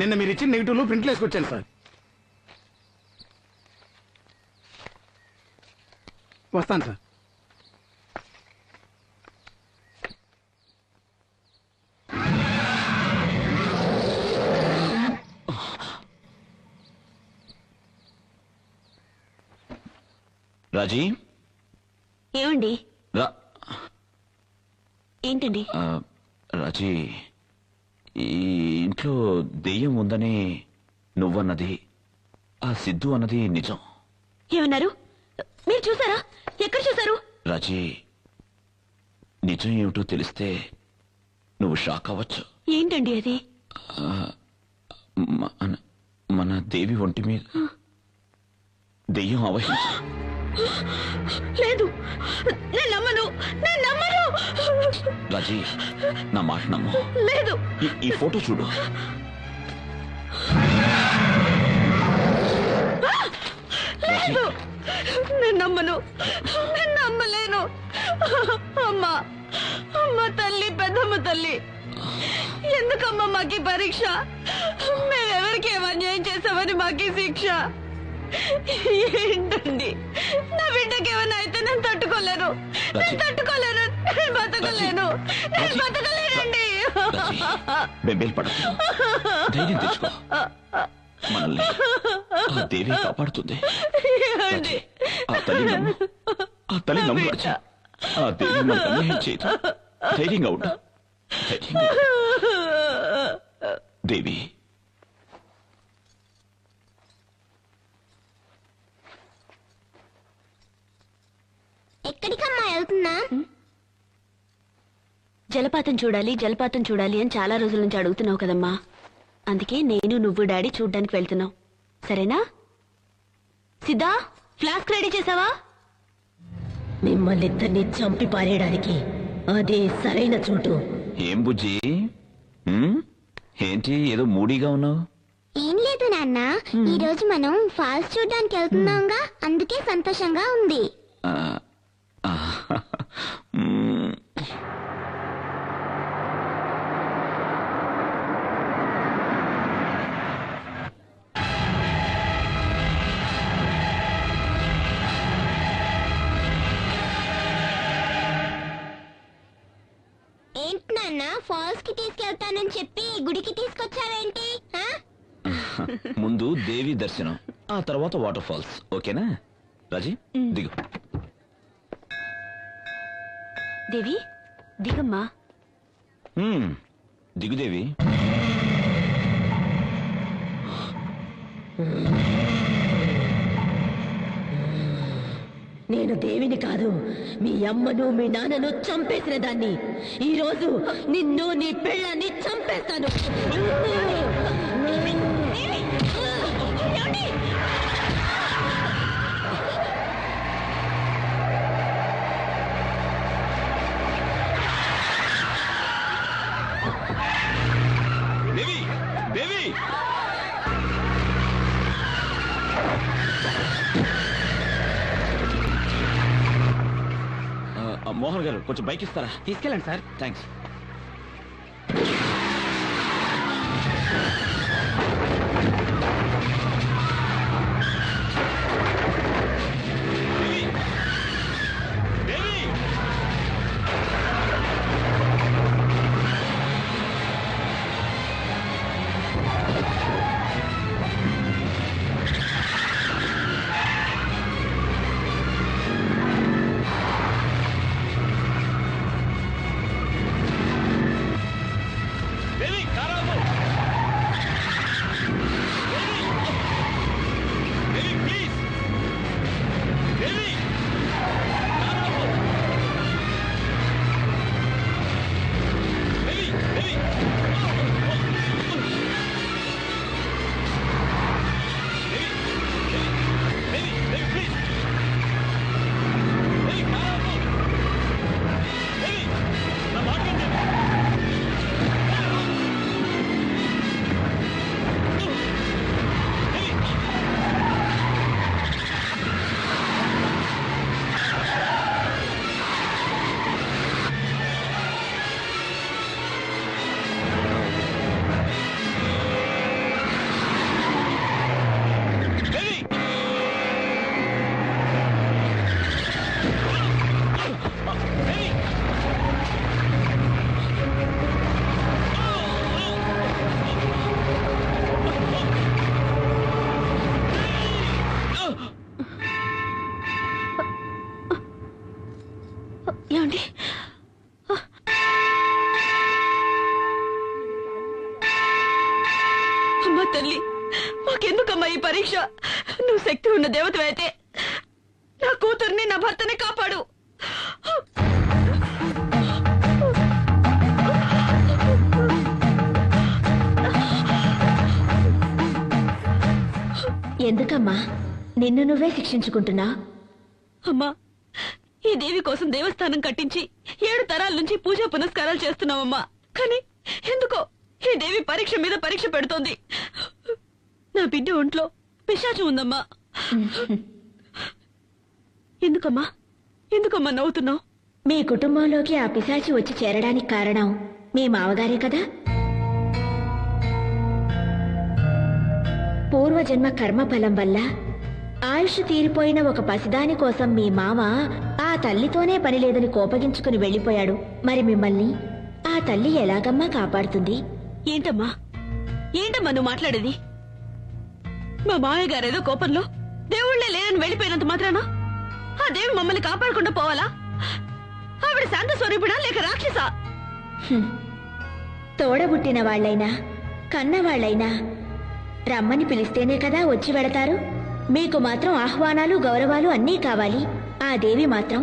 నిన్న మీరు ఇచ్చిన నెగిటివ్లు ప్రింట్లు వేసుకొచ్చాను సార్. వస్తాను సార్. రాజీ. ఏమండి? ఏంటండి? రాజీ, ఈ ఇంట్లో దెయ్యం ఉందని నువ్వన్నది, ఆ సిద్ధు అన్నది నిజం. ఏమన్నారు? మీరు చూసారా? ఎక్కడ చూసారు? రాజీ, నిజం ఏమిటో తెలిస్తే నువ్వు షాక్ అవ్వచ్చు. ఏంటండి అది? మన దేవి ఒంటి మీద దెయ్యం అవహించి. లేదు, నేను నమ్మను. రాజీ, నా మాట నమ్ము. లేదు. ఈ ఫోటో చూడు. లేదు, నేను నమ్మను. నేను నమ్మలేను. అమ్మా, అమ్మ తల్లి, పెద్దమ్మ తల్లి, ఎందుకమ్మా మాకి పరీక్ష? మేమెవరికి అన్యాయం చేసామని మాకి శిక్ష ఏంటండి? నా బిడ్డకి ఏమైనా అయితే నేను తట్టుకోలేను. నేను బతకలేనండి. బెంబేలు పడకు, ధైర్యం తెచ్చుకో. మనల్ని ఆ దేవి కాపాడుతుంది. ఆ తల్లి నమ్ము రాజీ. ఆ దేవి మనకు అన్యాయం చేయదు. ధైర్యంగా ఉండు. దేవి, ఎక్కడికమ్మా వెళ్తున్నా? జలపాతం చూడాలి అని చాలా రోజుల నుంచి అడుగుతున్నావు కదమ్మా. అందుకే నేను, నువ్వు, డాడీ చూడ్డానికి వెళ్తున్నావు. సరేనా? సిద్ధా, ఫ్లాస్క్ రెడీ చేసావా? మిమ్మల్ని ఇద్దరిని చంపి పారేయడానికి అదే సరైన చోటు. ఏం బుజ్జి, ఏంటి ఏదో మూడీగా ఉన్నావు? ఏం లేదు నాన్న, ఈ రోజు మనం ఫాల్స్ చూడడానికి వెళ్తున్నాంగా, అందుకే సంతోషంగా ఉంది. ఏంటి నాన్న, ఫాల్స్ కి తీసుకెళ్తానని చెప్పి గుడికి తీసుకొచ్చావేంటి? ముందు దేవి దర్శనం, ఆ తర్వాత వాటర్ ఫాల్స్. ఓకేనా రాజీ? దిగు. దేవి, దిగమ్మా. దిగు దేవి. నేను దేవిని కాదు, మీ అమ్మను మీ నాన్నను చంపేసిన దాన్ని. ఈ రోజు నిన్ను, నీ పెళ్ళాన్ని చంపేస్తాను. దేవి, దేవి. మోహన్ గారు, కొంచెం బైక్ ఇస్తారా? తీసుకెళ్ళండి సార్. థ్యాంక్స్. తల్లి, మాకెందుకమ్మా ఈ పరీక్ష? నువ్వు శక్తి ఉన్న దేవతవైతే నా కూతుర్ని నా భర్తని కాపాడు. ఎందుకమ్మా నిన్ను నువ్వే శిక్షించుకుంటున్నా? అమ్మా, ఈ దేవి కోసం దేవస్థానం కట్టించి 7 తరాల నుంచి పూజా పునస్కారాలు చేస్తున్నావమ్మా. కానీ ఎందుకో ఈ దేవి పరీక్ష మీద పరీక్ష పెడుతోంది. నా బిడ్డ ఒంట్లో పిశాచం ఉందమ్మా. ఎందుకమ్మా ఎందుకమ్మా నవ్వుతున్నావు? మీ కుటుంబంలోకి ఆ పిశాచి వచ్చి చేరడానికి కారణం మీ మావగారే కదా? పూర్వజన్మ కర్మఫలం వల్ల ఆయుష్ తీరిపోయిన ఒక పసిదాని కోసం మీ మామ ఆ తల్లితోనే పని లేదని కోపగించుకుని వెళ్లిపోయాడు. మరి మిమ్మల్ని ఆ తల్లి ఎలాగమ్మా కాపాడుతుంది? ఏంటమ్మా నువ్వు మాట్లాడేది? మా మామయ్య గారేదో కోపంలో దేవుళ్లే లేనని వెళ్ళిపోయినంత మాత్రానా ఆ దేవి మమ్మల్ని కాపాడకుండా పోవాలా? ఆవిడ శాంత స్వరూపిడా లేక రాక్షసా? తోడబుట్టిన వాళ్లైనా కన్నవాళ్లైనా రమ్మని పిలిస్తేనే కదా వచ్చి వెడతారు. మీకు మాత్రం ఆహ్వానాలు గౌరవాలు అన్నీ కావాలి. ఆ దేవి మాత్రం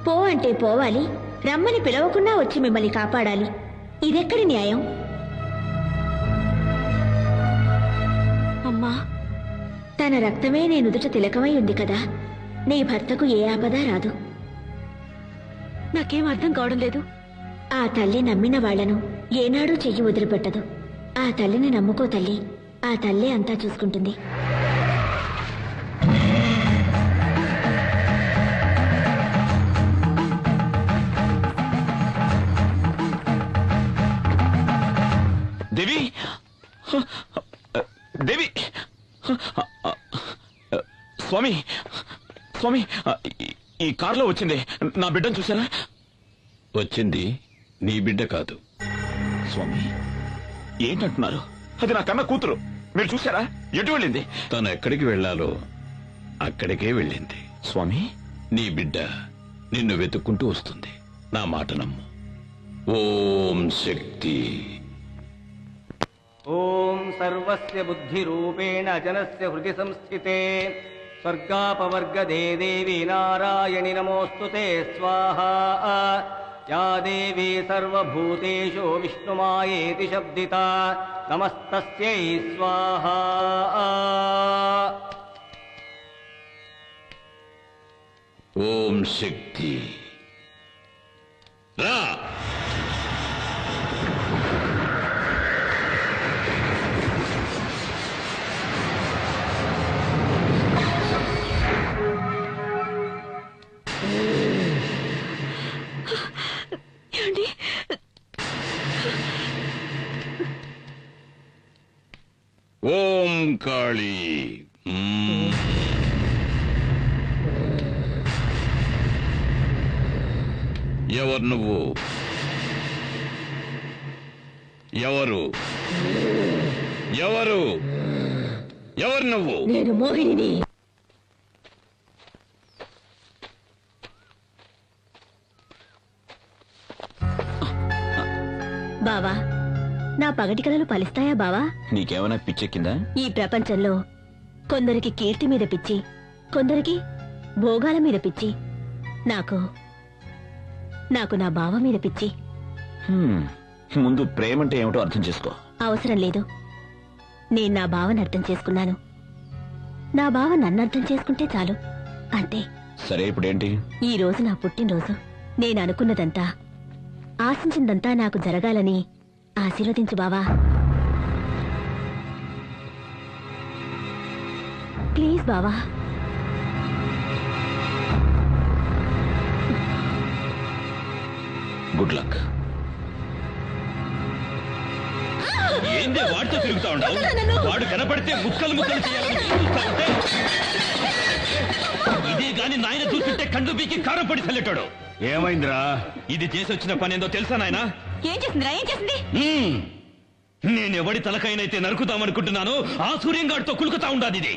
పో అంటే పోవాలి, రమ్మని పిలవకుండా వచ్చి మిమ్మల్ని కాపాడాలి. ఇదెక్కడి న్యాయం? అమ్మా, తన రక్తమే నీ నుదుట తిలకమై ఉంది కదా, నీ భర్తకు ఏ ఆపద రాదు. నాకేం అర్థం కావడం లేదు. ఆ తల్లి నమ్మిన వాళ్లను ఏనాడూ చెయ్యి వదిలిపెట్టదు. ఆ తల్లిని నమ్ముకో తల్లి, ఆ తల్లే అంతా చూసుకుంటుంది. దేవి, దేవి, స్వామి, స్వామి, ఈ కారులో వచ్చింది నా బిడ్డను చూసారా? వచ్చింది నీ బిడ్డ కాదు. స్వామి, ఏంటంటున్నారు? అది నా కన్న కూతురు. మీరు చూసారా? ఎటు వెళ్ళింది? తను ఎక్కడికి వెళ్ళాలో అక్కడికే వెళ్ళింది. స్వామి, నీ బిడ్డ నిన్ను వెతుక్కుంటూ వస్తుంది. నా మాట నమ్ము. ఓం శక్తి. ఓం సర్వస్య బుద్ధిరూపేణ జనస్య హృది సంస్థితే స్వర్గాపవర్గదే దేవి నారాయణి నమోస్తుతే స్వాహా. యా దేవీ సర్వభూతేషు విష్ణుమాయేతి శబ్దితా నమస్తస్యై స్వాహా. ఓం శక్తి. రా. ఏమండి? ఓం కాళీ. ఎవరు నువ్వు? ఎవరు ఎవరు ఎవరు నువ్వు? నేను మోహిని. బావా, నా పగటి కలలు ఫలిస్తాయా బావా? నీకేమైనా పిచ్చెక్కిందా? ఈ ప్రపంచంలో కొందరికి కీర్తి మీద పిచ్చి, కొందరికి భోగాల మీద పిచ్చి. నాకు నా బావ మీద పిచ్చి. ముందు ప్రేమంటే ఏమిటో అర్థం చేసుకో. అవసరం లేదు. నేను నా బావని అర్థం చేసుకున్నాను. నా బావ నన్ను అర్థం చేసుకుంటే చాలు, అంతే. సరే, ఇప్పుడేంటి? ఈ రోజు నా పుట్టినరోజు. నేను అనుకున్నదంతా, ఆశించిందంతా నాకు జరగాలని ఆశీర్వదించు బావా. ప్లీజ్ బావా. Good luck. ఏంది వాడితో తిరుగుతా ఉండవు? వాడు కనపడితే ముక్కలు ముక్కలు చేయాలని చూస్తా ఉంటే ఇదే గాని నాయన చూస్తుంటే కండు బీకి కారం పడి చల్లెట్టాడు. ఏమైందిరా? ఇది చేసి వచ్చిన పని ఏందో తెలుసా నాయన? ఏం చేసిందిరా? ఏం చేసింది? నేనెవడి తలకైనైతే నరుకుతామనుకుంటున్నానో ఆ సూర్యంగాడితో కులుకుతా ఉండాది ఇది.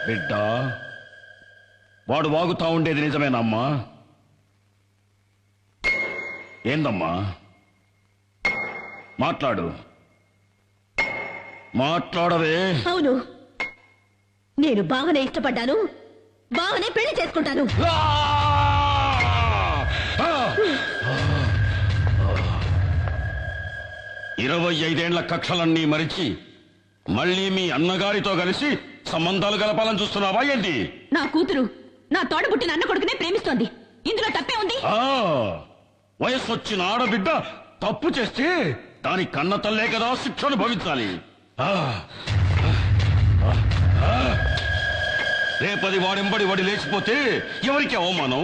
బిడ్డ, వాడు వాగుతా ఉండేది నిజమేనమ్మా? ఏందమ్మా? మాట్లాడవే. అవును, నేను బావనే ఇష్టపడ్డాను, బావనే పెళ్లి చేసుకుంటాను. 25 కక్షలన్నీ మరిచి మళ్ళీ మీ అన్నగారితో కలిసి సంబంధాలు కలపాలని చూస్తున్నావా ఏంటి? నా కూతురు నా తోడబుట్టిన అన్న కొడుకునే ప్రేమిస్తోంది, ఇందులో తప్పే ఉంది? వయస్సు వచ్చిన ఆడబిడ్డ తప్పు చేస్తే దాని కన్న తల్లే కదా శిక్షను భవించాలి. రేపది వాడెంబడి వాడి లేచిపోతే ఎవరికి అవమానం?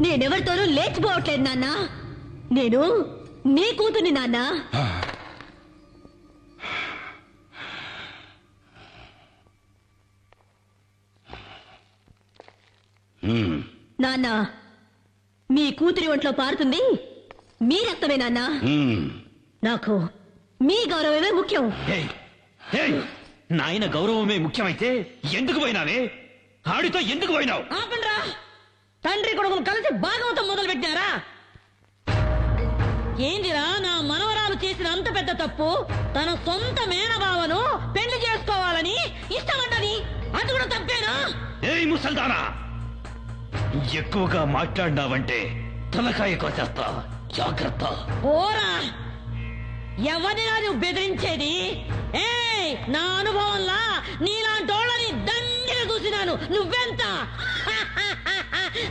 నేనెవరితోనూ లేచిపోవట్లేదు నాన్న, నేను నీ కూతుర్ని నాన్న. నాన్న, మీ కూతురి ఒంట్లో పారుతుంది మీ రక్తమే నాన్న. నాకు మీ గౌరవమే ముఖ్యం. నాయన గౌరవమే ముఖ్యమైతే ఎందుకు పోయినావే? ఆడితో ఎందుకు పోయినావు? ఆపండ్రా, తండ్రి కొడుకులు కలిసి భాగవతం మొదలు పెట్టారా? ఏందిరా నా మనవరాలు చేసిన అంత పెద్ద తప్పు? తన సొంత మేనబావను పెళ్లి చేసుకోవాలని ఇష్టపడ్డది, అది కూడా తప్పేనా? ఏయ్ ముసల్దానా, ఎక్కువగా మాట్లాడినావంటే తలకాయ కోసేస్తా, జాగ్రత్త. ఓరా, ఎవరినా నువ్వు బెదిరించేది? ఏయ్, నా అనుభవంలా నీలాంటోళ్ళని దండిగా చూసినాను. నువ్వెంత?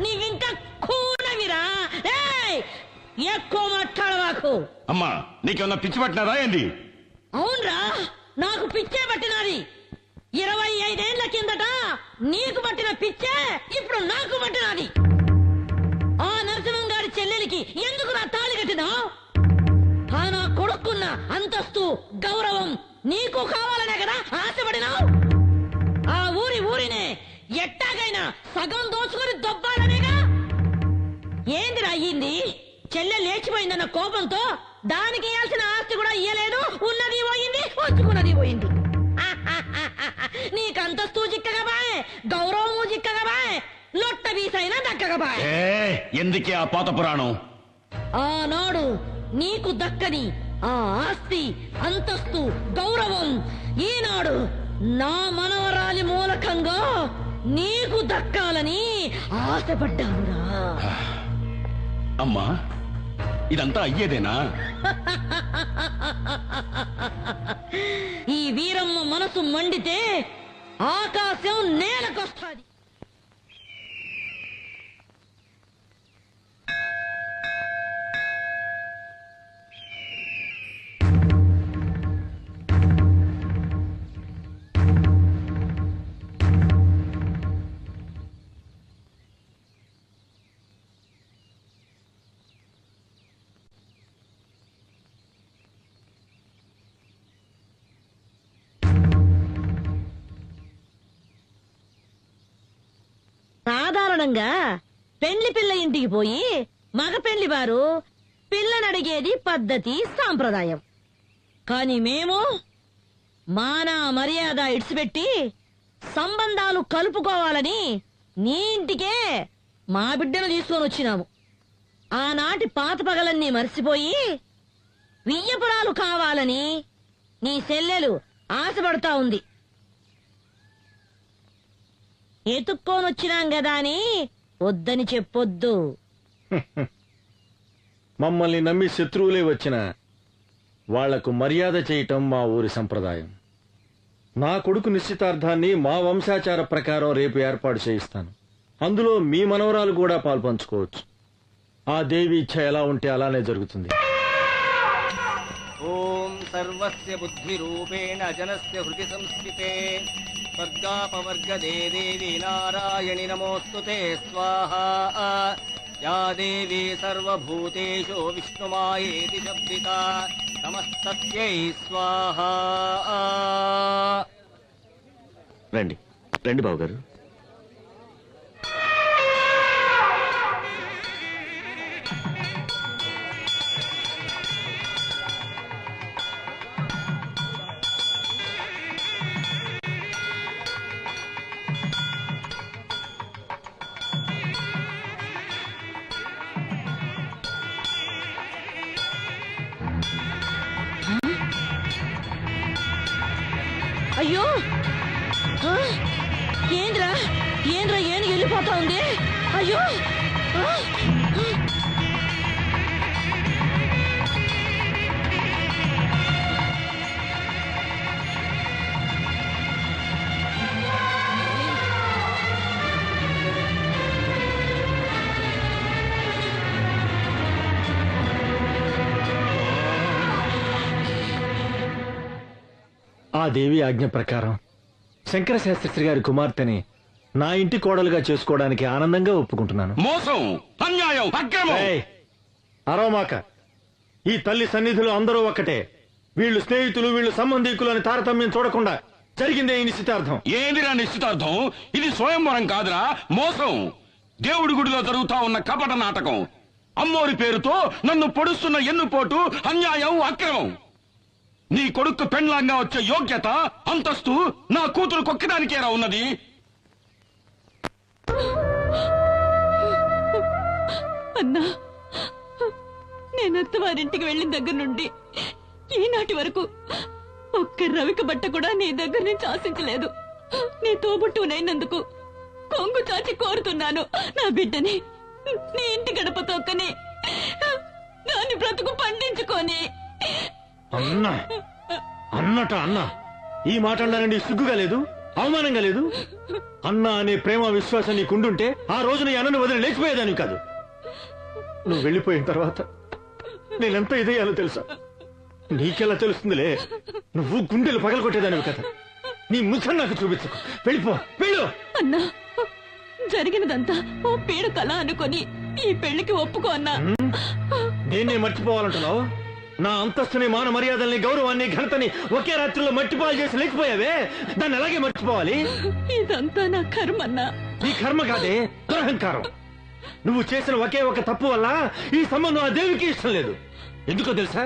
నీవింకా కూనవిరా. ఏయ్, ఎక్కువ మాట్లాడవాకు. అమ్మా, నీకేమన్నా పిచ్చి పట్టినారా ఏంది? అవునరా, నాకు పిచ్చే పట్టినది. 25 ఏళ్ల కిందట నీకు పట్టిన పిచ్చే ఇప్పుడు నాకు పట్టినది. ఆ నరసింహం గారి చెల్లెలికి ఎందుకు నా తాళి కట్టినావు? ఆ నా కొడుకున్న అంతస్తు గౌరవం నీకు కావాలనే కదా ఆశపడినావు? ఆ ఊరినే ఎట్టాగైనా సగం దోచుకుని దొబ్బాలనేగా. ఏందిరా అయ్యింది? చెల్లె లేచిపోయిందన్న కోపంతో దానికి ఇయ్యాల్సిన ఆస్తి కూడా ఇయ్యలేదు. ఉన్నది పోయింది, వచ్చుకున్నది పోయింది. నీకంతస్తు చిక్కగా బాయ్, గౌరవము చిక్కగా బాయ్, లొట్ట వీసైనా దక్కగా బాయ్. ఎందుకే ఆ పాత పురాణం? ఆనాడు నీకు దక్కని ఆ ఆస్తి, అంతస్తు, గౌరవం ఈనాడు నా మనవరాలి మూలకంగా నీకు దక్కాలని ఆశపడ్డానురా. అమ్మా, ఇదంతా అయ్యేదేనా? ఈ వీరమ్మ మనసు మండితే ఆకాశం నేలకొస్తాది. సాధారణంగా పెళ్లి పిల్ల ఇంటికి పోయి మగ పెళ్లి వారు పిల్లనడిగేది పద్ధతి, సాంప్రదాయం. కాని మేము మాన మర్యాద ఇడిచిపెట్టి సంబంధాలు కలుపుకోవాలని నీ ఇంటికే మా బిడ్డను తీసుకొని వచ్చినాము. ఆనాటి పాత పగలన్నీ మర్చిపోయి వియ్యపురాలు కావాలని నీ చెల్లెలు ఆశపడతా ఉంది. ఎతుక్కోనొచ్చినాం గదా అని వద్దని చెప్పొద్దు. మమ్మల్ని నమ్మి శత్రువులే వచ్చిన వాళ్లకు మర్యాద చేయటం మా ఊరి సంప్రదాయం. నా కొడుకు నిశ్చితార్థాన్ని మా వంశాచార ప్రకారం రేపు ఏర్పాటు చేయిస్తాను. అందులో మీ మనవరాలు కూడా పాల్పంచుకోవచ్చు. ఆ దేవి ఇచ్ఛ ఎలా ఉంటే అలానే జరుగుతుంది. ఓం సర్వస్య బుద్ధి రూపేణ జనస్య హృది సంస్థితే స్వర్గాపవర్గదే దేవి నారాయణి నమోస్తుతే స్వాహా. యా దేవీ సర్వభూతేషు విష్ణుమాయేతి శబ్దితా నమస్తస్యై స్వాహా. రండి రండి బాబు గారు. అయ్యో ఆ, ఏంద్రా ఏంద్రా ఏను వెళ్ళిపోతా ఉంది అయ్యో ఆ, ఆ దేవి ఆజ్ఞ ప్రకారం శంకర శాస్త్రి గారి కుమార్తెని నా ఇంటి కోడలుగా చేసుకోవడానికి ఆనందంగా ఒప్పుకుంటున్నాను. మోసం, అన్యాయం, అక్రమం. ఏయ్, అరవమాక. ఈ తల్లి సన్నిధిలో అందరూ ఒక్కటే. వీళ్ళు స్నేహితులు, వీళ్ళు సంబంధీకులు అని తారతమ్యం చూడకుండా జరిగిందే ఈ నిశ్చితార్థం. ఏందిరా నిశ్చితార్థం? ఇది స్వయంవరం కాదురా, మోసం. దేవుడి గుడిలో జరుగుతా ఉన్న కపట నాటకం. అమ్మోరి పేరుతో నన్ను పొడుస్తున్న ఎన్నుపోటు, అన్యాయం, అక్రమం. నీ కొడుకు పెండ్లాంగా వచ్చే యోగ్యత, అంతస్తు నా కూతురు కొక్కడానికేరా ఉన్నది. అన్నా నేను అత్తవారింటికి వెళ్ళిన దగ్గర నుండి ఈనాటి వరకు ఒక్క రవిక బట్ట కూడా నీ దగ్గర నుంచి ఆశించలేదు. నీ తోబుట్టునైనందుకు కొంగు చాచి కోరుతున్నాను. నా బిడ్డని నీ ఇంటి గడప తొక్కని దాని బ్రతుకు పండించుకొని. అన్నా అన్నట అన్నా, ఈ మాట అన్నానండి సిగ్గుగా లేదు, అవమానంగా లేదు? అన్నా అనే ప్రేమ విశ్వాసం నీకుండుంటే ఆ రోజున ఈ అన్నను వదిలి లేచిపోయేదాన్ని కాదు. నువ్వు వెళ్ళిపోయిన తర్వాత నేనెంత ఇదయ్యాలో తెలుసా? నీకెలా తెలుస్తుందిలే, నువ్వు గుండెలు పగలగొట్టేదానివి కదా. నీ ముఖం నాకు చూపించకు, వెళ్ళిపో, వెళ్ళు. అన్నా జరిగినదంతా ఓ పీడ కళ అనుకొని ఈ పెళ్లికి ఒప్పుకో అన్నా. నేనే మర్చిపోవాలంటున్నావు? నా అంతస్తుని, మాన మర్యాదల్ని, గౌరవాన్ని, ఘనతని ఒకే రాత్రిలో మట్టిపాలు చేసి లేకపోయావే, దాన్ని అలాగే మర్చిపోవాలి. ఇదంతా నా కర్మన్నా. నీ కర్మ కాదే, దురహంకారం. నువ్వు చేసిన ఒకే ఒక తప్పు వల్ల ఈ సంబంధం ఆ దేవికి ఇష్టం లేదు. ఎందుకో తెలుసా?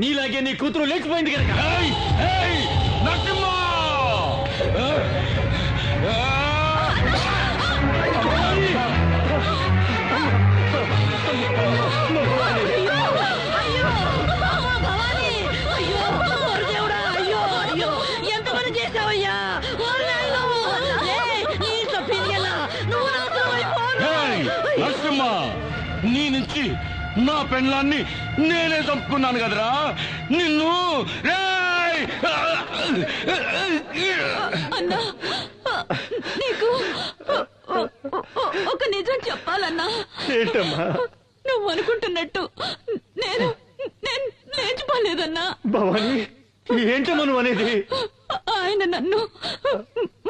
నీలాగే నీ కూతురు లేచిపోయింది కనుక. ఏయ్, ఏయ్, నరసింహ! ఎంతమంది చేసావయ్యా? ఏయ్, నరసింహ! నీ నుంచి నా పెండ్లాన్ని నేనే చంపుకున్నాను కదరా నిన్ను. రేయ్! అన్నా నీకు ఒక నిజం చెప్పాలన్నా. ఏంటమ్మా? నువ్వు అనుకుంటున్నట్టు నేను నేను లేచిపోలేదన్నా. భవాని, ఏంటమ్మా నువ్వు అనేది? ఆయన నన్ను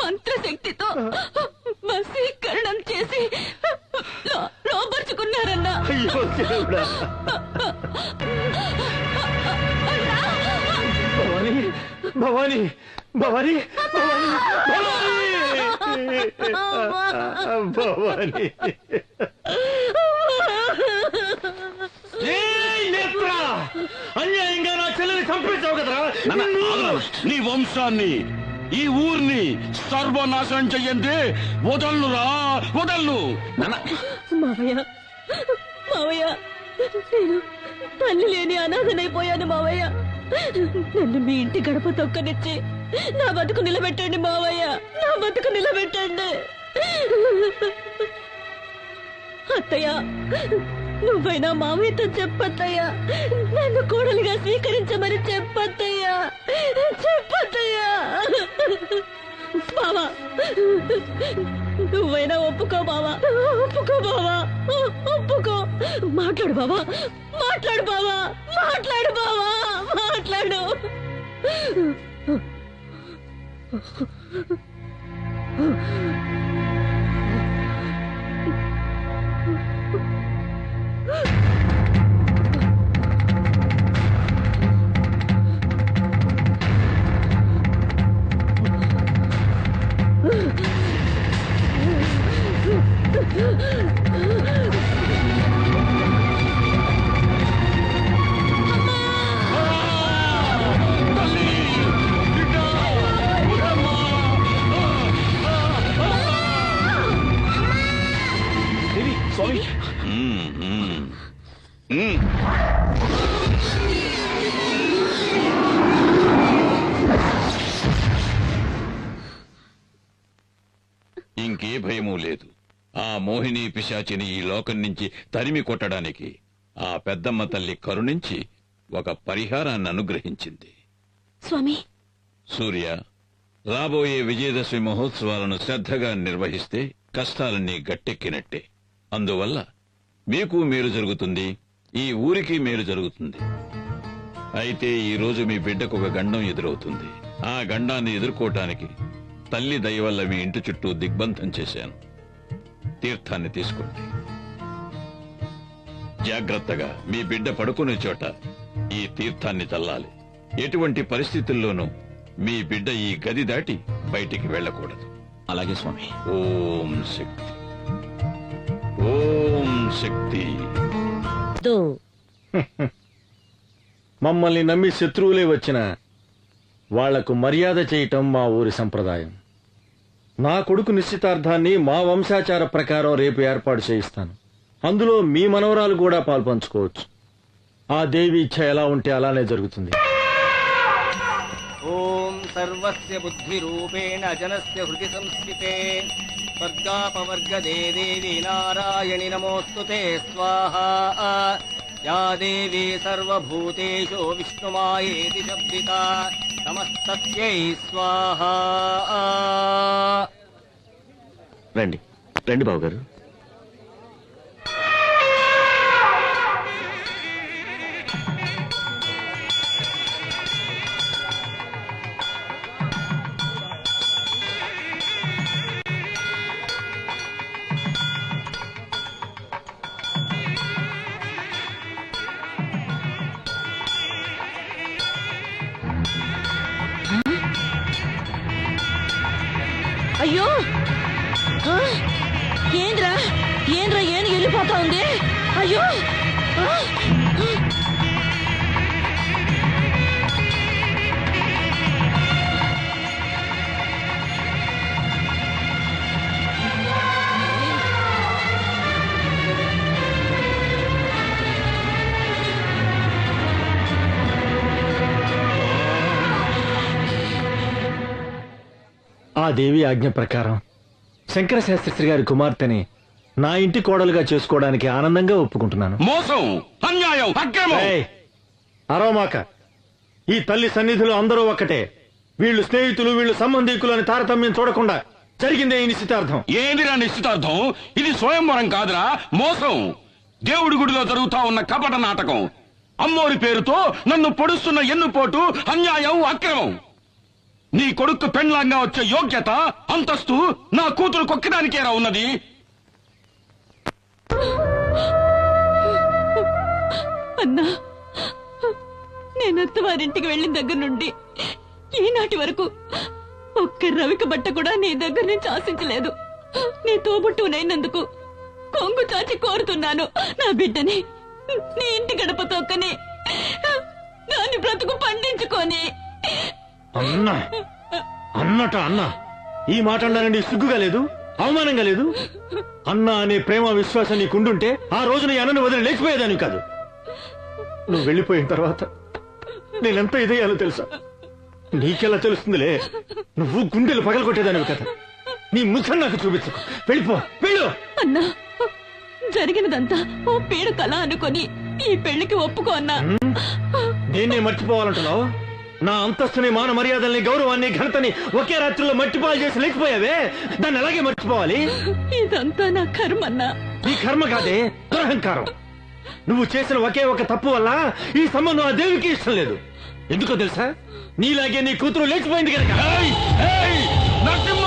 మంత్రశక్తితో వశీకరణం చేసి లోపరుచుకున్నారన్నా. అయ్యో దేవుడా. భవాని, భవాని, భవాని, భవాని, భవాని. ఏయ్ నేత్ర! అన్యాయంగా నా చెల్లెని చంపేశావు కదరా. నీ వంశాన్ని, ఈ ఊర్ని సర్వనాశనం చెయ్యండి వదల్లురా, వదల్లు. మావయ్య మావయ్య, నేను తల్లి లేని అనాథనైపోయాను మావయ్య. నన్ను మీ ఇంటి గడప తొక్కనిచ్చి నా బతుకు నిలబెట్టండి మావయ్య, నా బతుకు నిలబెట్టండి. అత్తయ్య, నువ్వైనా మావయ్యతో చెప్పత్తయ్యా, నన్ను కోడలిగా స్వీకరించమని చెప్పత్తయ్యా, చెప్పత్తయ్యా. బావా, నువ్వైనా ఒప్పుకో బావా, ఒప్పుకో బావా, ఒప్పుకో. మాట్లాడు బావా, మాట్లాడు బావా, మాట్లాడు బావా, మాట్లాడు. స్వామి, ఇంకే భయమూ లేదు. ఆ మోహిని పిశాచిని ఈ లోకం నుంచి తరిమి కొట్టడానికి ఆ పెద్దమ్మ తల్లి కరుణించి ఒక పరిహారాన్ని అనుగ్రహించింది. స్వామి, సూర్య, రాబోయే విజయదశమి మహోత్సవాలను శ్రద్ధగా నిర్వహిస్తే కష్టాలన్నీ గట్టెక్కినట్టే. అందువల్ల మీకు మేలు జరుగుతుంది, ఈ ఊరికి మేలు జరుగుతుంది. అయితే ఈ రోజు మీ బిడ్డకు ఒక గండం ఎదురవుతుంది. ఆ గండాన్ని ఎదుర్కోవటానికి తల్లి దయ వల్ల మీ ఇంటి చుట్టూ దిగ్బంధం చేశాను. తీర్థాన్ని తీసుకోండి. జాగ్రత్తగా మీ బిడ్డ పడుకునే చోట ఈ తీర్థాన్ని చల్లాలి. ఎటువంటి పరిస్థితుల్లోనూ మీ బిడ్డ ఈ గది దాటి బయటికి వెళ్ళకూడదు. అలాగే స్వామి. ఓం శక్తి, ఓం శక్తి. మమ్మల్ని నమ్మి శత్రువులే వచ్చిన వాళ్లకు మర్యాద చేయటం మా ఊరి సంప్రదాయం. నా కొడుకు నిశ్చితార్థాన్ని మా వంశాచార ప్రకారం రేపు ఏర్పాటు చేయిస్తాను. అందులో మీ మనవరాలు కూడా పాల్పంచుకోవచ్చు. ఆ దేవి ఇచ్ఛ ఎలా ఉంటే అలానే జరుగుతుంది. ఓం సర్వస్య బుద్ధిరూపేణ జనస్య హృది సంస్థితే స్వర్గాపవర్గదే దేవి నారాయణి నమోస్తుతే స్వాహా. యా దేవీ సర్వభూతేషు విష్ణుమాయేతి శబ్దితా నమస్తస్యై స్వాహా. రండి రండి బావగారు. అయ్యో, ఏంద్రా ఏంద్రా ఏను వెళ్ళిపోతా ఉంది. అయ్యో, ఆ దేవి ఆజ్ఞ ప్రకారం శంకర శాస్త్రి గారి కుమార్తెని నా ఇంటి కోడలుగా చేసుకోవడానికి ఆనందంగా ఒప్పుకుంటున్నాను. మోసం, అన్యాయం, అక్రమం. అరవమాక. ఈ తల్లి సన్నిధిలో అందరూ ఒక్కటే. వీళ్ళు స్నేహితులు, వీళ్ళు సంబంధికులు అని తారతమ్యం చూడకుండా జరిగిందే ఈ నిశ్చితార్థం. ఏందిరా నిశ్చితార్థం? ఇది స్వయంవరం కాదురా, మోసం. దేవుడి గుడిలో జరుగుతా ఉన్న కపట నాటకం. అమ్మోరి పేరుతో నన్ను పొడుస్తున్న ఎన్నుపోటు, అన్యాయం, అక్రమం. నీ కొడుకు పెండ్లాంగా వచ్చే యోగ్యత, అంతస్తు నా కూతురు కొక్కడానికేరా ఉన్నది. అన్నా, నేను అత్తవారింటికి వెళ్ళిన దగ్గర నుండి ఈనాటి వరకు ఒక్క రవిక బట్ట కూడా నీ దగ్గర నుంచి ఆశించలేదు. నీ తోబుట్టునైనందుకు కొంగు చాచి కోరుతున్నాను. నా బిడ్డని నీ ఇంటి గడప తొక్కని దాని బ్రతుకు పండించుకొని. అన్నా అన్నట అన్నా, ఈ మాట అన్నానండి సిగ్గుగా లేదు, అవమానంగా లేదు? అన్నా అనే ప్రేమ విశ్వాసం నీకుండుంటే ఆ రోజు నీ అన్నను వదిలి లేచిపోయేదాన్ని కాదు. నువ్వు వెళ్ళిపోయిన తర్వాత నేనెంత ఇదయ్యాలో తెలుసా? నీకెలా తెలుస్తుందిలే, నువ్వు గుండెలు పగలగొట్టేదానివి కదా. నీ ముఖం నాకు చూపించు, వెళ్ళిపో, వెళ్ళు. అన్నా, జరిగినదంతా ఓ పీడ కళ అనుకొని ఈ పెళ్లికి ఒప్పుకో అన్నా. నేనే మర్చిపోవాలంటున్నావు? నా అంతస్తుని, మాన మర్యాదల్ని, గౌరవాన్ని, ఘనతని ఒకే రాత్రిలో మట్టిపాలు చేసి లేచిపోయావే, దాన్ని అలాగే మర్చిపోవాలి. ఇదంతా నా కర్మన్నా. నీ కర్మ కాదే, దురహంకారం. నువ్వు చేసిన ఒకే ఒక తప్పు వల్ల ఈ సంబంధం ఆ దేవికి ఇష్టం లేదు. ఎందుకో తెలుసా? నీలాగే నీ కూతురు లేచిపోయింది కనుక. నరసింహ!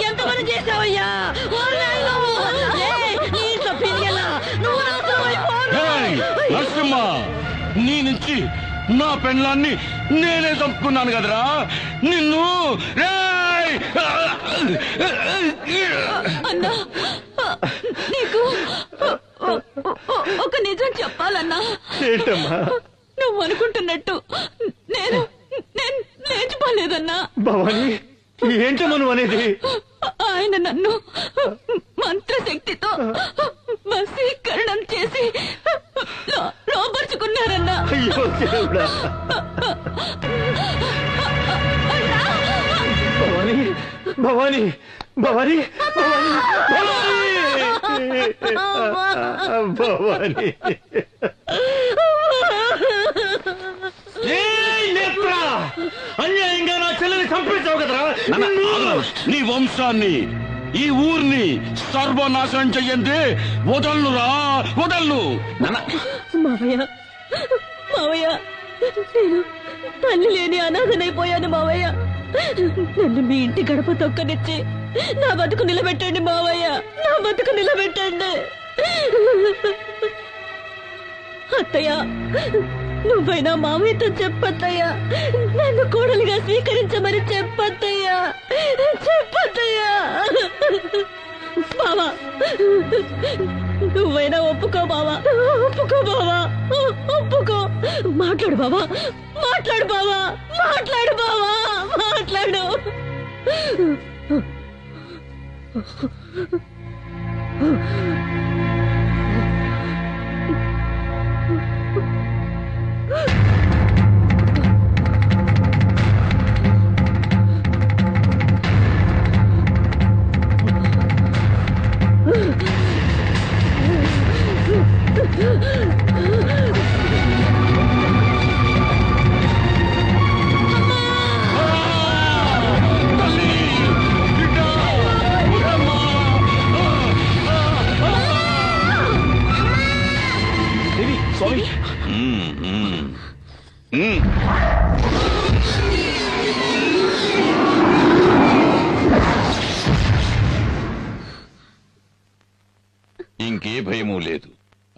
ఎంతమంది చేసావయ్యా? నరసింహ, నీ నుంచి నా పెండ్లాన్ని నేనే చంపుకున్నాను కదరా నిన్ను. అన్నా, నీకు ఒక నిజం చెప్పాలన్నా. ఏంటమ్మా? నువ్వు అనుకుంటున్నట్టు నేను నేను లేచిపోలేదన్నా. భవాని, ఏంటమ్మా నువ్వు అనేది? ఆయన నన్ను మంత్రశక్తితో వశీకరణం చేసి లోపరుచుకున్నారన్నా. అయ్యో దేవుడా. భవాని భవాని భవాని భవాని అన్యాయంగా నా చెల్లెని చంపేశావు కదరా. నీ వంశాన్ని ఈ ఊరిని సర్వనాశనం చెయ్యండి. వదల్లురా, వదల్లు. మావయ్య మావయ్య, నేను తల్లి లేని అనాథనైపోయాను మావయ్య. నన్ను మీ ఇంటి గడప తొక్కనిచ్చి నా బతుకు నిలబెట్టండి మావయ్య, నా బతుకు నిలబెట్టండి. అత్తయ్య, నువ్వైనా మావయ్యతో చెప్పత్తయ్యా, నన్ను కోడలిగా స్వీకరించమని చెప్పత్తయ్యా, చెప్పత్తయ్యా. బావా, నువ్వైనా ఒప్పుకో బావా, ఒప్పుకో బావా, ఒప్పుకో. మాట్లాడు బావా, మాట్లాడు బావా, మాట్లాడు బావా, మాట్లాడు. స్వామి, ఇంకే భయమూ లేదు.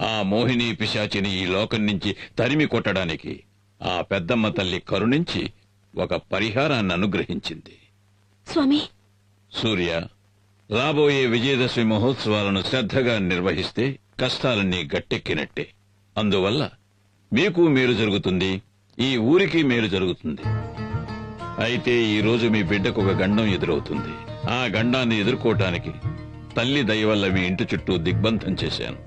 ఆ మోహిని పిశాచిని ఈ లోకం నుంచి తరిమి కొట్టడానికి ఆ పెద్దమ్మ తల్లి కరుణించి ఒక పరిహారాన్ని అనుగ్రహించింది. స్వామి, సూర్య, రాబోయే విజయదశమి మహోత్సవాలను శ్రద్ధగా నిర్వహిస్తే కష్టాలన్నీ గట్టెక్కినట్టే. అందువల్ల మీకు మేలు జరుగుతుంది, ఈ ఊరికి మేలు జరుగుతుంది. అయితే ఈ రోజు మీ బిడ్డకు ఒక గండం ఎదురవుతుంది. ఆ గండాన్ని ఎదుర్కోవటానికి తల్లి దయ వల్ల మీ ఇంటి చుట్టూ దిగ్బంధం చేశాను.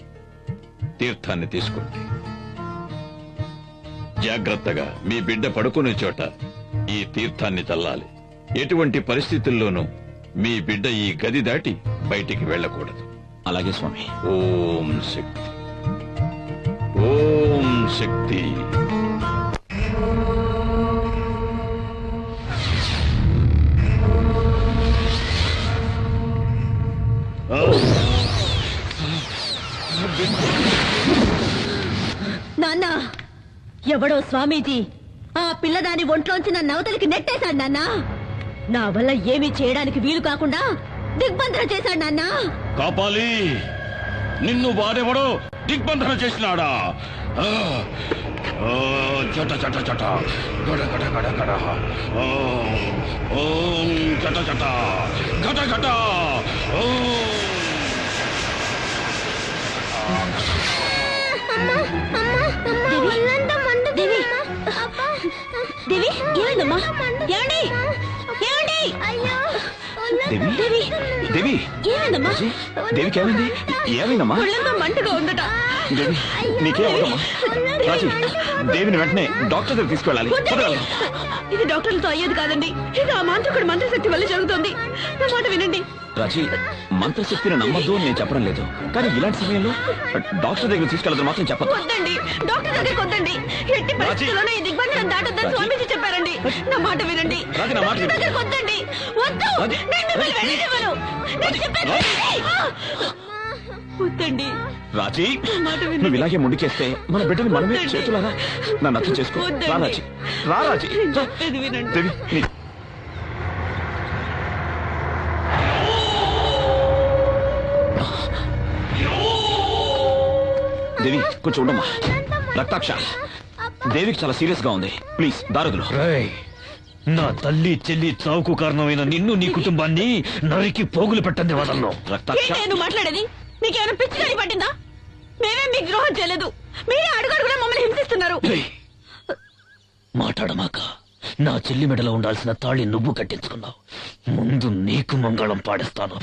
తీర్థాన్ని తీసుకోండి. జాగ్రత్తగా మీ బిడ్డ పడుకునే చోట ఈ తీర్థాన్ని చల్లాలి. ఎటువంటి పరిస్థితుల్లోనూ మీ బిడ్డ ఈ గది దాటి బయటికి వెళ్ళకూడదు. అలాగే స్వామి. ఓం శక్తి, ఓం శక్తి. నాన్న, ఎవడో స్వామీజీ ఆ పిల్లదాని ఒంట్లోంచి నన్ను అవతలికి నెట్టేశాడు నాన్న. నా వల్ల ఏమీ చేయడానికి వీలు కాకుండా దిగ్బంధన చేశాడు నాన్న. కాపాలి, నిన్ను వాడెవడో దిగ్బంధన చేసినాడా? చట చట చట, గడ గడ గడ గడ. ఓం చట చట, గట గట. దేవి, ఏమైందమ్మా? ఏమండి? ఏమండి? దేవి, దేవి, ఏమైందమ్మా? దేవికి ఏమైంది? ఏమైందమ్మా? ఒళ్ళంతా మంటగా ఉందట. దేవి, నీకేమవుదమ్మా? రాజీ, దేవిని వెంటనే డాక్టర్ దగ్గర తీసుకెళ్ళాలి. వద్దండి. ఇది డాక్టర్లతో అయ్యేది కాదండి. ఇది ఆ మాంత్రికుడి మంత్రశక్తి వల్ల జరుగుతుంది. నా మాట వినండి. రాజీ, మంత్రశక్తిని నమ్మద్దు అని నేను చెప్పడం లేదు, కానీ ఇలాంటి సమయంలో డాక్టర్ దగ్గర తీసుకెళ్ళదు మాత్రం చెప్పదు. వద్దండి, డాక్టర్ దగ్గరికి వద్దండి. ఎట్టి పరిస్థితుల్లోనే ఈ దిగ్బంధనం దాటొద్దని స్వామీజీ చెప్పారండి. నా మాట వినండి. రాజీ, నా మాట డాక్టర్ దగ్గరికి వద్దండి. వద్దు, రాజీ, నేను మిమ్మల్ని వెళ్ళనివ్వను. నేను చెప్పేది వినండి. వద్దండి. రాజీ, మాట వినండి. నువ్వు ఇలాగే ముందుకేస్తే మన బిడ్డని మనమే వద్దండి. చేతులారా నన్ను అర్థం చేసుకో. వద్దండి. రా రాజీ, రా రాజీ. నేను చెప్పేది వినండి. దేవి, దేవి కొంచెం ఉండమ్మా. రక్తాక్ష, దేవికి చాలా సీరియస్ గా ఉంది. ప్లీజ్ దారదులు. నా తల్లి చెల్లి చావుకు కారణమైన నిన్ను నీ కుటుంబాన్ని నరికి పోగులు పెట్టండి వదల్లో. రక్తాక్ష, నేను మాట్లాడేది మీకేమైనా పిచ్చి గాని పట్టిందా? మేమే మీకు ద్రోహం చేయలేదు. మీరే అడుగడుగునా మమ్మల్ని హింసిస్తున్నారు. మాట్లాడమాక. నా చెల్లి మెడలో ఉండాల్సిన తాళి నువ్వు కట్టించుకున్నావు. ముందు నీకు మంగళం పాడిస్తాను.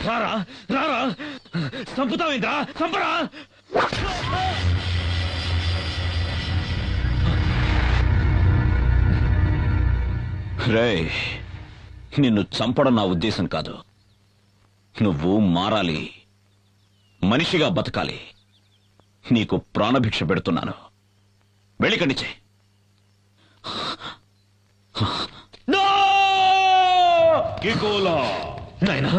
రారా రారా, చంపుతావేంట్రా? చంపరా! రేయ్, నిన్ను చంపడం నా ఉద్దేశం కాదు. నువ్వు మారాలి, మనిషిగా బతకాలి. నీకు ప్రాణభిక్ష పెడుతున్నాను. వెళ్ళికండిచే. నాయనా,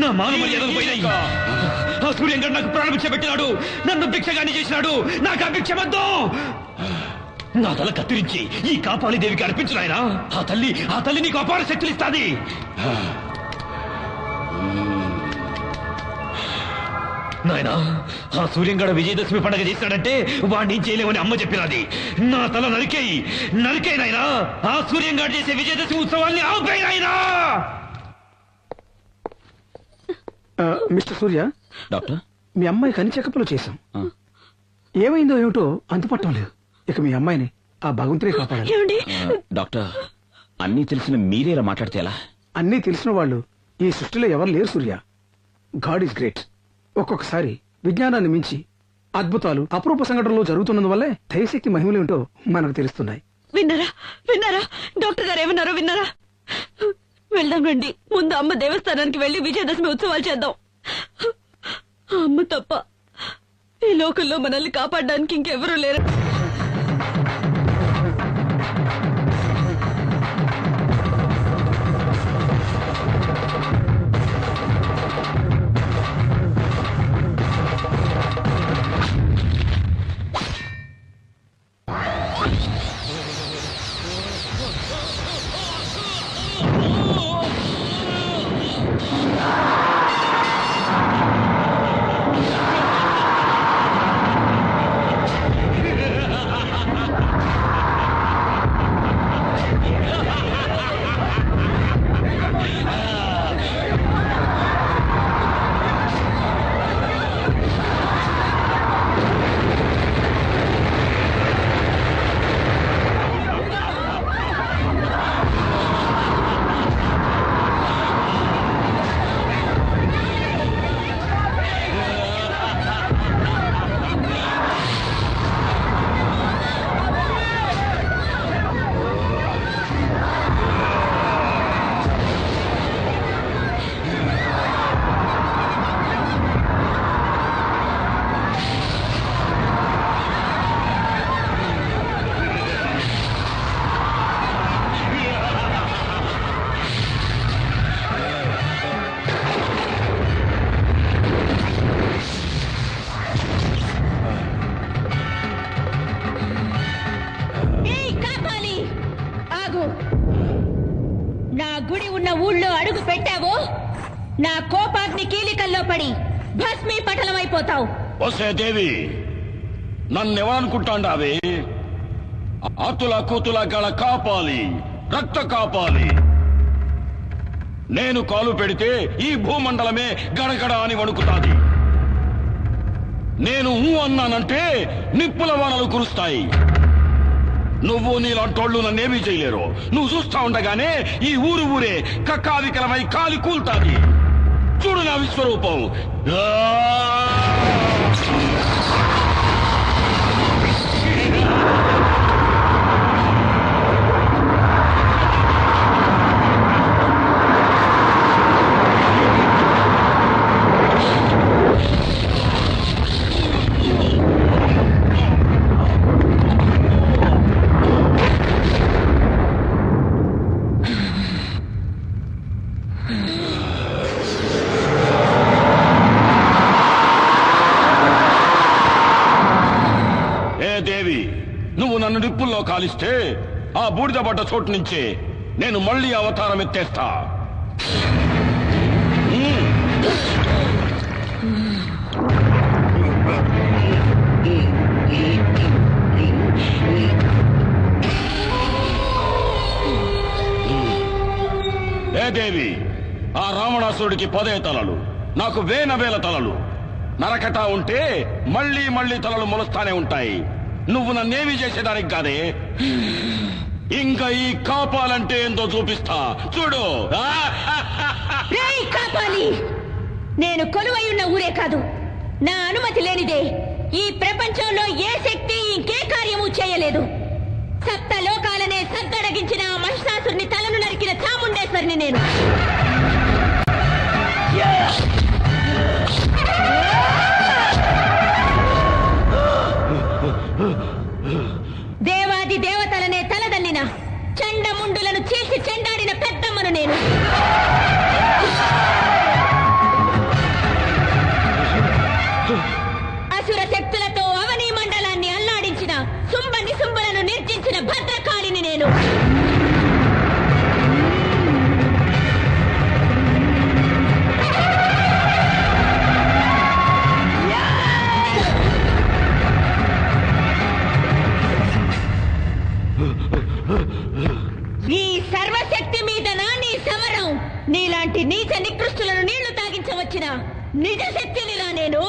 నా మాన మర్యాదలు పోయినాయి. ఆ సూర్యంగాడు నాకు ప్రాణభిక్ష పెట్టినాడు, నన్ను భిక్షగాని చేసినాడు. నాకు ఆ భిక్ష వద్దు. నా తల కత్తిరించి ఈ కాపాలి దేవికి అర్పించు నాయనా. ఆ తల్లి నీకు అపార శక్తులు ఇస్తాది. నాయనా, ఆ సూర్యంగాడు విజయదశమి పండుగ చేసినాడంటే వాడిని చేయలేమని అమ్మ చెప్పినది. నా తల నరికేయి నాయనా. ఆ సూర్యంగాడు చేసే విజయదశమి ఉత్సవాన్ని ఆపేయి నాయనా. మిస్టర్ సూర్య, డాక్టర్, మీ అమ్మాయి కని చెకప్లో చేశాం. ఏమైందో ఏమిటో అంతుపట్టం లేదు. ఇక మీ అమ్మాయిని ఆ భగవంతుడే కాపాడాలి. డాక్టర్, అన్నీ తెలిసిన మీరేలా మాట్లాడితే ఎలా? అన్నీ తెలిసిన వాళ్ళు ఈ సృష్టిలో ఎవరు లేరు సూర్య. God is great. ఒక్కొక్కసారి విజ్ఞానాన్ని మించి అద్భుతాలు, అపరూప సంఘటనలు జరుగుతున్నందువల్లే దైవశక్తి మహిమలేంటో మనకు తెలుస్తున్నాయి. విన్నారా డాక్టర్ గారు ఏమన్నారో విన్నారా? వెళ్దాం రండి. ముందు అమ్మ దేవస్థానానికి వెళ్లి విజయదశమి ఉత్సవాలు చేద్దాం. అమ్మ తప్ప ఈ లోకంలో మనల్ని కాపాడడానికి ఇంకెవరూ లేరు. నా గుడి ఉన్న ఊళ్ళో అడుగు పెట్టావో నా కోపాగ్ని కీలికల్లో పడి భస్మీ పటలమైపోతావు. వసే దేవి, నన్నెవరనుకుంటాండావే? అతుల కూతుల గల కాపాలి, రక్త కాపాలి. నేను కాలు పెడితే ఈ భూమండలమే గడగడ అని వణుకుతాది. నేను అన్నానంటే నిప్పుల వానలు కురుస్తాయి. నువ్వు నీలాంటోళ్ళు నన్నేమీ చేయలేరు. నువ్వు చూస్తా ఉండగానే ఈ ఊరే కక్కావికలమై కాలి కూల్తాది. చూడు నా విశ్వరూపం. నువ్వు నన్ను నిప్పుల్లో కాలిస్తే ఆ బూడిద పడ్డ చోటు నుంచే నేను మళ్ళీ అవతారం ఎత్తేస్తా. ఏ దేవి, ఆ రావణాసురుడికి 10 తలలు, నాకు వేల తలలు. నరకట ఉంటే మళ్ళీ మళ్ళీ తలలు మొలుస్తానే ఉంటాయి. నువ్వు నన్నేమీ చేసేదానికి కాదే. ఇంకా ఈ కాపాలంటే ఏందో చూపిస్తా, చూడు. కాపాలి, నేను కొలువై ఉన్న ఊరే కాదు, నా అనుమతి లేనిదే ఈ ప్రపంచంలో ఏ శక్తి ఇంకే కార్యము చేయలేదు. 7 లోకాలనే సద్దడగించిన ఆ మహిషాసురుని తలను నరికిన చాముండేశ్వరిని నేను. దేవాది దేవతలనే తలదన్నిన చండముండులను చీల్చి చెండాడిన పెద్దమ్మను నేను. అసుర శక్తులతో అవనీ మండలాన్ని అల్లాడించిన సుంబలను నిర్జించిన భద్రకాళిని నేను. ఈ సర్వశక్తి మీద నీ సమరం. నీలాంటి నీచ నికృష్టులను నీళ్లు తాగించవచ్చిన నిజ శక్తినిలా నేను.